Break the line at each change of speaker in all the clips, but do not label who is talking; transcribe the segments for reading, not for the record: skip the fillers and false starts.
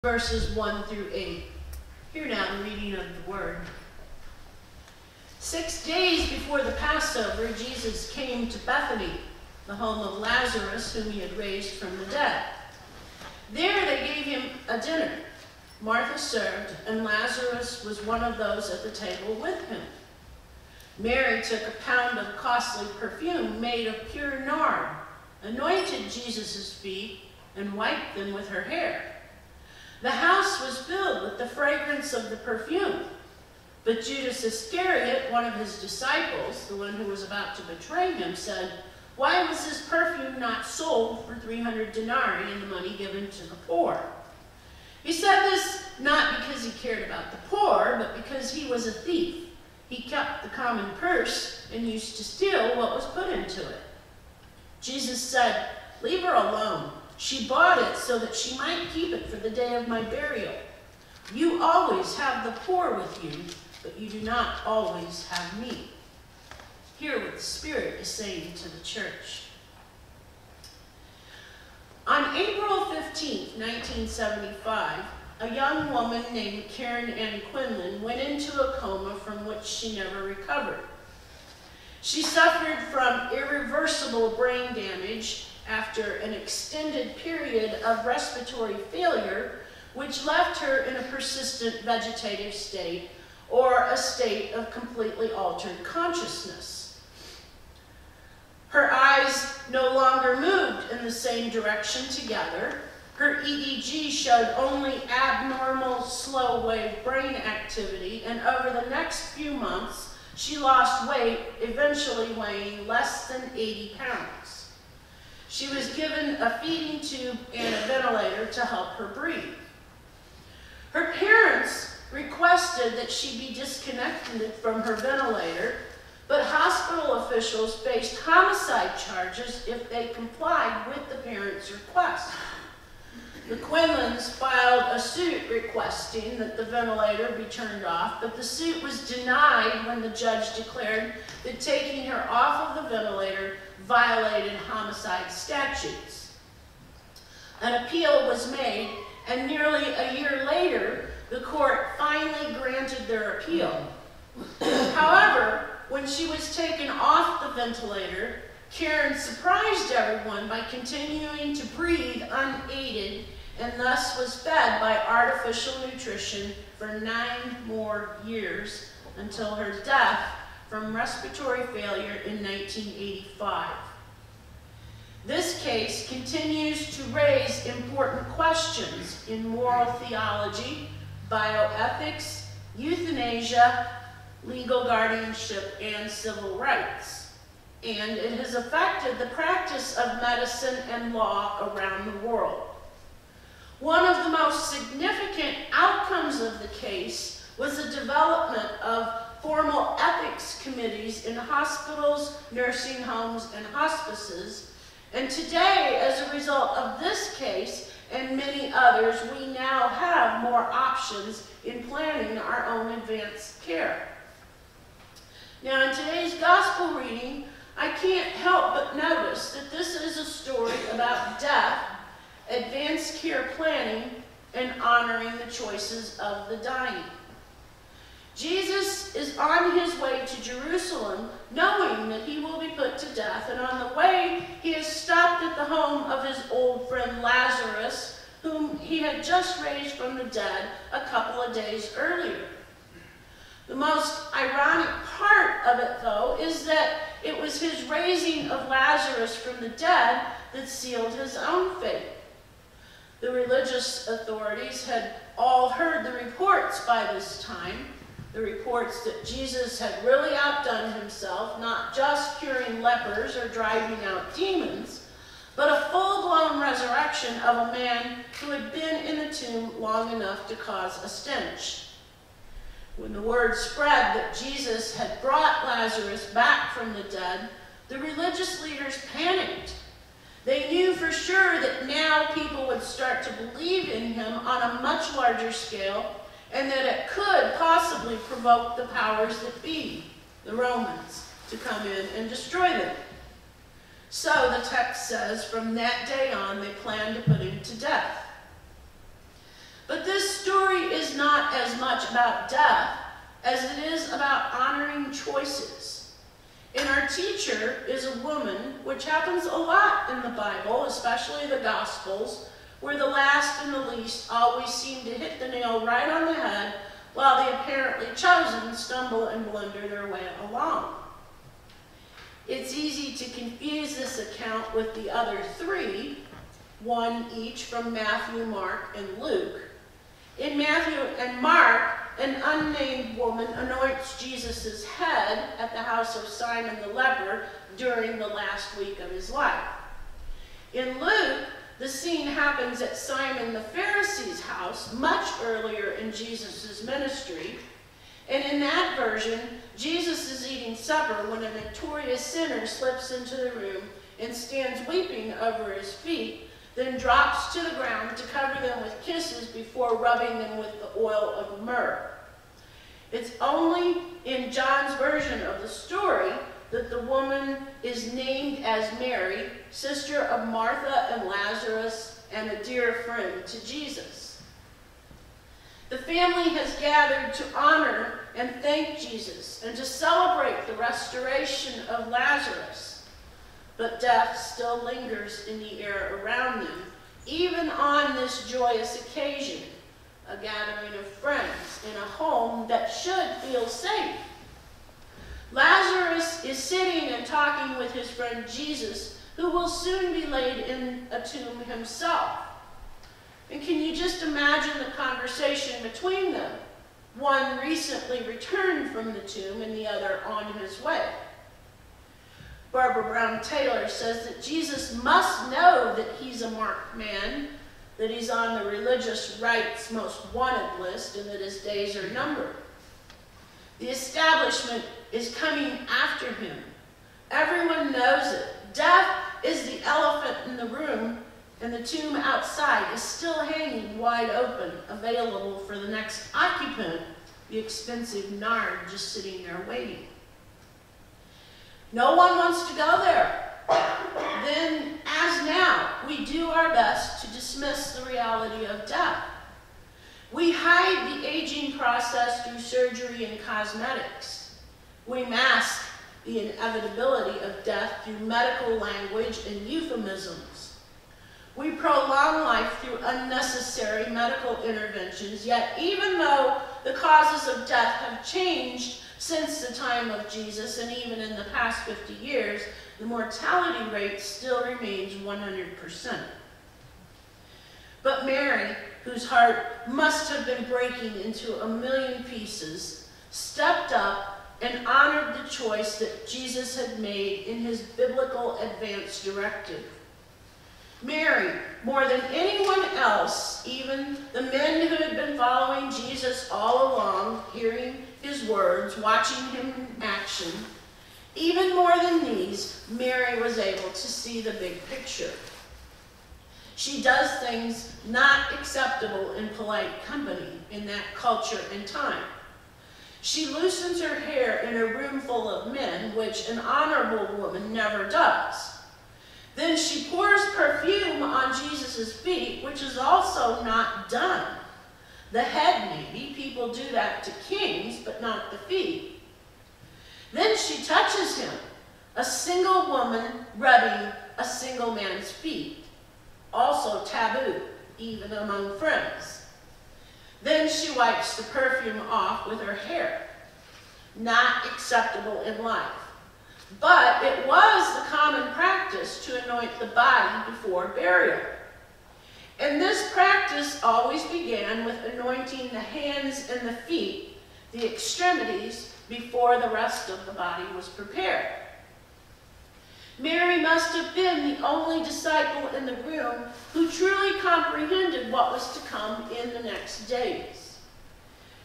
verses 1 through 8. Hear now the reading of the word. 6 days before the Passover, Jesus came to Bethany, the home of Lazarus, whom he had raised from the dead. There they gave him a dinner. Martha served, and Lazarus was one of those at the table with him. Mary took a pound of costly perfume made of pure nard, anointed Jesus' feet, and wiped them with her hair. The house was filled with the fragrance of the perfume. But Judas Iscariot, one of his disciples, the one who was about to betray him, said, "Why was this perfume not sold for 300 denarii and the money given to the poor?" He said this not because he cared about the poor, but because he was a thief. He kept the common purse and used to steal what was put into it. Jesus said, "Leave her alone. She bought it so that she might keep it for the day of my burial. You always have the poor with you, but you do not always have me." Hear what the Spirit is saying to the church. On April 15, 1975, a young woman named Karen Ann Quinlan went into a coma from which she never recovered. She suffered from irreversible brain damage after an extended period of respiratory failure, which left her in a persistent vegetative state or a state of completely altered consciousness. Her eyes no longer moved in the same direction together. Her EEG showed only abnormal slow-wave brain activity, and over the next few months, she lost weight, eventually weighing less than 80 pounds. She was given a feeding tube and a ventilator to help her breathe. Her parents requested that she be disconnected from her ventilator, but hospital officials faced homicide charges if they complied with the parents' request. The Quinlans filed a suit requesting that the ventilator be turned off, but the suit was denied when the judge declared that taking her off of the ventilator violated homicide statutes. An appeal was made, and nearly a year later, the court finally granted their appeal. However, when she was taken off the ventilator, Karen surprised everyone by continuing to breathe unaided and thus was fed by artificial nutrition for 9 more years until her death from respiratory failure in 1985. This case continues to raise important questions in moral theology, bioethics, euthanasia, legal guardianship, and civil rights. And it has affected the practice of medicine and law around the world. One of the most significant outcomes of the case was the development of formal ethics committees in hospitals, nursing homes, and hospices. And today, as a result of this case and many others, we now have more options in planning our own advanced care. Now, in today's gospel reading, I can't help but notice that this is a story about death, advanced care planning, and honoring the choices of the dying. Jesus is on his way to Jerusalem, knowing that he will be put to death, and on the way, he has stopped at the home of his old friend Lazarus, whom he had just raised from the dead a couple of days earlier. The most ironic part of it, though, is that it was his raising of Lazarus from the dead that sealed his own fate. The religious authorities had all heard the reports by this time, the reports that Jesus had really outdone himself, not just curing lepers or driving out demons, but a full-blown resurrection of a man who had been in the tomb long enough to cause a stench. When the word spread that Jesus had brought Lazarus back from the dead, the religious leaders panicked. They knew for sure that now people would start to believe in him on a much larger scale, and that it could possibly provoke the powers that be, the Romans, to come in and destroy them. So the text says, from that day on, they planned to put him to death. But not as much about death as it is about honoring choices. And our teacher is a woman, which happens a lot in the Bible, especially the Gospels, where the last and the least always seem to hit the nail right on the head, while the apparently chosen stumble and blunder their way along. It's easy to confuse this account with the other three, one each from Matthew, Mark, and Luke. In Matthew and Mark, an unnamed woman anoints Jesus' head at the house of Simon the leper during the last week of his life. In Luke, the scene happens at Simon the Pharisee's house much earlier in Jesus' ministry. And in that version, Jesus is eating supper when a notorious sinner slips into the room and stands weeping over his feet, then drops to the ground to cover them with kisses before rubbing them with the oil of myrrh. It's only in John's version of the story that the woman is named as Mary, sister of Martha and Lazarus, and a dear friend to Jesus. The family has gathered to honor and thank Jesus and to celebrate the restoration of Lazarus. But death still lingers in the air around them, even on this joyous occasion, a gathering of friends in a home that should feel safe. Lazarus is sitting and talking with his friend Jesus, who will soon be laid in a tomb himself. And can you just imagine the conversation between them? One recently returned from the tomb and the other on his way. Barbara Brown Taylor says that Jesus must know that he's a marked man, that he's on the religious right's most wanted list, and that his days are numbered. The establishment is coming after him. Everyone knows it. Death is the elephant in the room, and the tomb outside is still hanging wide open, available for the next occupant, the expensive nard just sitting there waiting. No one wants to go there. Then, as now, we do our best to dismiss the reality of death. We hide the aging process through surgery and cosmetics. We mask the inevitability of death through medical language and euphemisms. We prolong life through unnecessary medical interventions, yet even though the causes of death have changed since the time of Jesus and even in the past 50 years, the mortality rate still remains 100%. But Mary, whose heart must have been breaking into a million pieces, stepped up and honored the choice that Jesus had made in his biblical advance directive. Mary, more than anyone else, even the men who had been following Jesus all along, hearing his words, watching him in action, even more than these, Mary was able to see the big picture. She does things not acceptable in polite company in that culture and time. She loosens her hair in a room full of men, which an honorable woman never does. Then she pours perfume on Jesus' feet, which is also not done. The head, maybe. People do that to kings, but not the feet. Then she touches him, a single woman rubbing a single man's feet. Also taboo, even among friends. Then she wipes the perfume off with her hair. Not acceptable in life. But it was the common practice to anoint the body before burial. And this practice always began with anointing the hands and the feet, the extremities, before the rest of the body was prepared. Mary must have been the only disciple in the room who truly comprehended what was to come in the next days.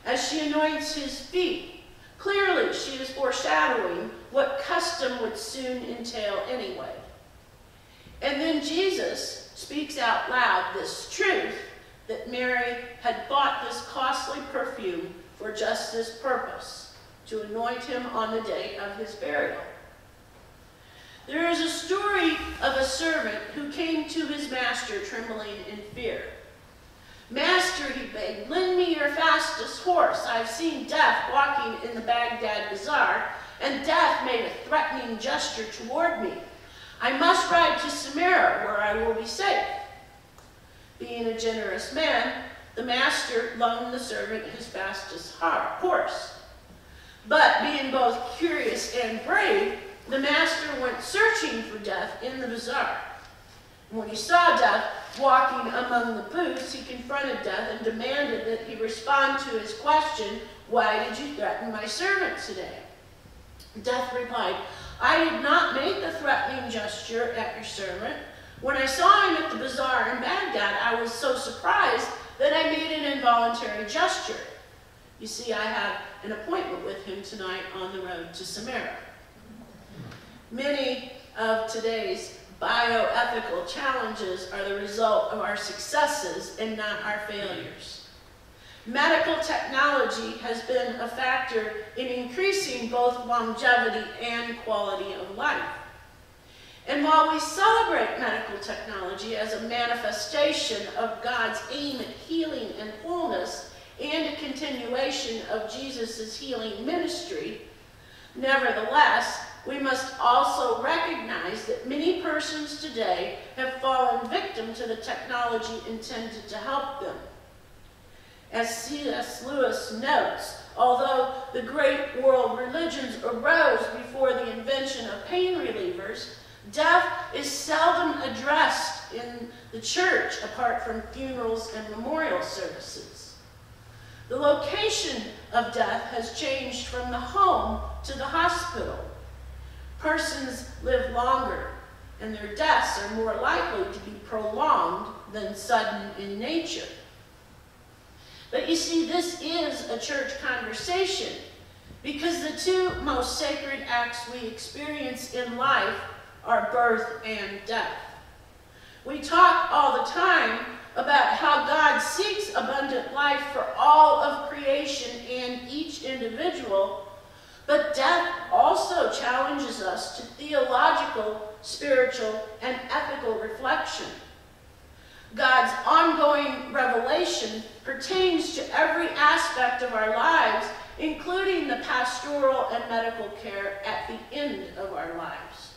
As she anoints his feet, clearly she is foreshadowing what custom would soon entail anyway. And then Jesus speaks out loud this truth that Mary had bought this costly perfume for just this purpose, to anoint him on the day of his burial. There is a story of a servant who came to his master trembling in fear. "Master," he begged, "lend me your fastest course, I've seen Death walking in the Baghdad Bazaar, and Death made a threatening gesture toward me. I must ride to Samara, where I will be safe. Being a generous man, the master loaned the servant his fastest horse. But being both curious and brave, the master went searching for Death in the bazaar. When he saw Death walking among the booths, he confronted Death and demanded that he respond to his question, "Why did you threaten my servant today?" Death replied, "I did not make a threatening gesture at your servant. When I saw him at the bazaar in Baghdad, I was so surprised that I made an involuntary gesture. You see, I have an appointment with him tonight on the road to Samara." Many of today's bioethical challenges are the result of our successes and not our failures. Medical technology has been a factor in increasing both longevity and quality of life. And while we celebrate medical technology as a manifestation of God's aim at healing and wholeness and a continuation of Jesus' healing ministry, nevertheless, we must also recognize that many persons today have fallen victim to the technology intended to help them. As C.S. Lewis notes, although the great world religions arose before the invention of pain relievers, death is seldom addressed in the church apart from funerals and memorial services. The location of death has changed from the home to the hospital. Persons live longer, and their deaths are more likely to be prolonged than sudden in nature. But you see, this is a church conversation because the two most sacred acts we experience in life are birth and death. We talk all the time about how God seeks abundant life for all of creation and each individual, but death also challenges us to theological, spiritual, and ethical reflection. God's ongoing revelation pertains to every aspect of our lives, including the pastoral and medical care at the end of our lives.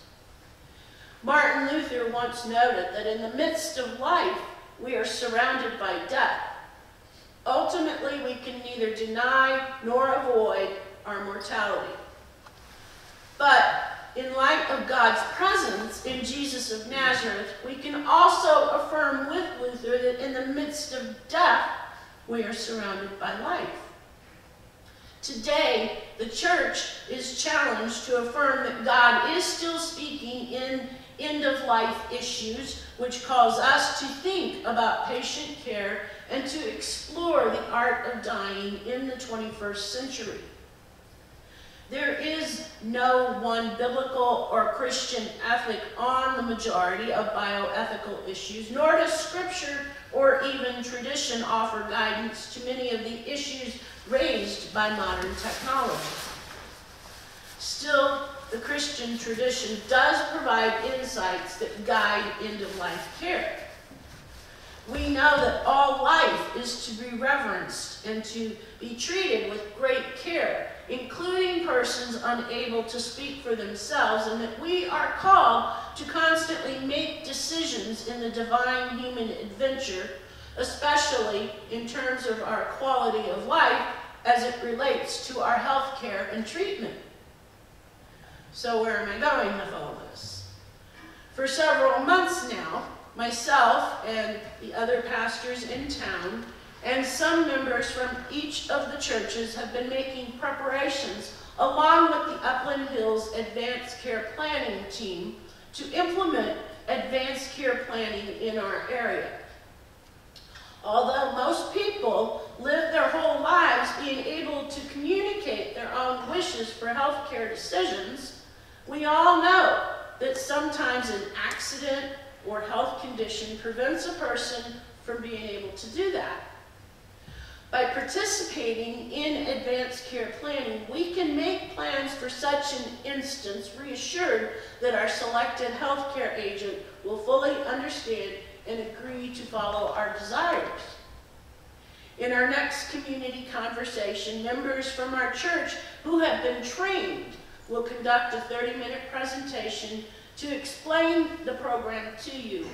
Martin Luther once noted that in the midst of life, we are surrounded by death. Ultimately, we can neither deny nor avoid our mortality. But in light of God's presence in Jesus of Nazareth, we can also affirm with Luther that in the midst of death, we are surrounded by life. Today, the church is challenged to affirm that God is still speaking in end-of-life issues, which cause us to think about patient care and to explore the art of dying in the 21st century. There is no one biblical or Christian ethic on the majority of bioethical issues, nor does Scripture or even tradition offer guidance to many of the issues raised by modern technology. Still, the Christian tradition does provide insights that guide end-of-life care. We know that all life is to be reverenced and to be treated with great care, including persons unable to speak for themselves, and that we are called to constantly make decisions in the divine human adventure, especially in terms of our quality of life as it relates to our health care and treatment. So where am I going with all this? For several months now, myself and the other pastors in town and some members from each of the churches have been making preparations along with the Upland Hills Advanced Care Planning team to implement advanced care planning in our area. Although most people live their whole lives being able to communicate their own wishes for health care decisions, we all know that sometimes an accident or health condition prevents a person from being able to do that. By participating in advanced care planning, we can make plans for such an instance, reassured that our selected health care agent will fully understand and agree to follow our desires. In our next community conversation, members from our church who have been trained will conduct a 30-minute presentation to explain the program to you.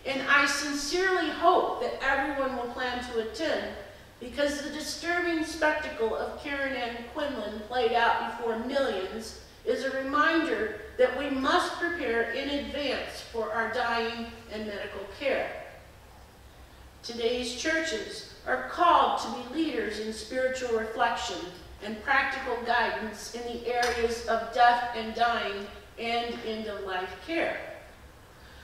And I sincerely hope that everyone will plan to attend, because the disturbing spectacle of Karen Ann Quinlan played out before millions is a reminder that we must prepare in advance for our dying and medical care. Today's churches are called to be leaders in spiritual reflection and practical guidance in the areas of death and dying and end-of-life care.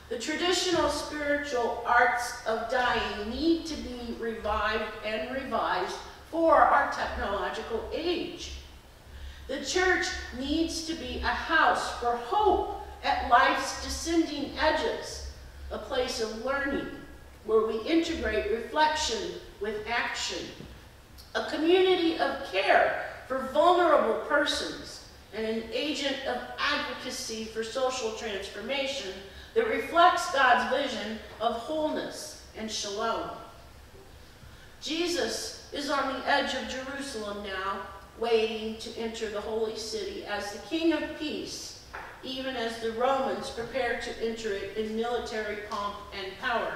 The traditional spiritual arts of dying need to be revived and revised for our technological age. The church needs to be a house for hope at life's descending edges, a place of learning where we integrate reflection with action, a community of care for vulnerable persons, and an agent of advocacy for social transformation that reflects God's vision of wholeness and shalom. Jesus is on the edge of Jerusalem now, waiting to enter the holy city as the King of Peace, even as the Romans prepare to enter it in military pomp and power.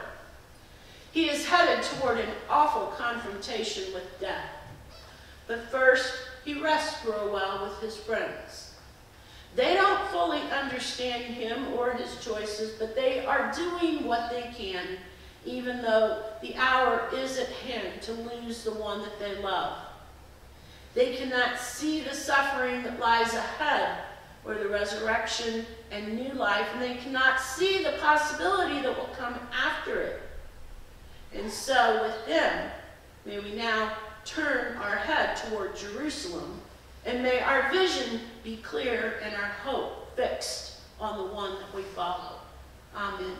He is headed toward an awful confrontation with death. But first, he rests for a while with his friends. They don't fully understand him or his choices, but they are doing what they can, even though the hour is at hand to lose the one that they love. They cannot see the suffering that lies ahead, or the resurrection and new life, and they cannot see the possibility that will come after it. And so with him, may we now turn our head toward Jerusalem, and may our vision be clear and our hope fixed on the one that we follow. Amen.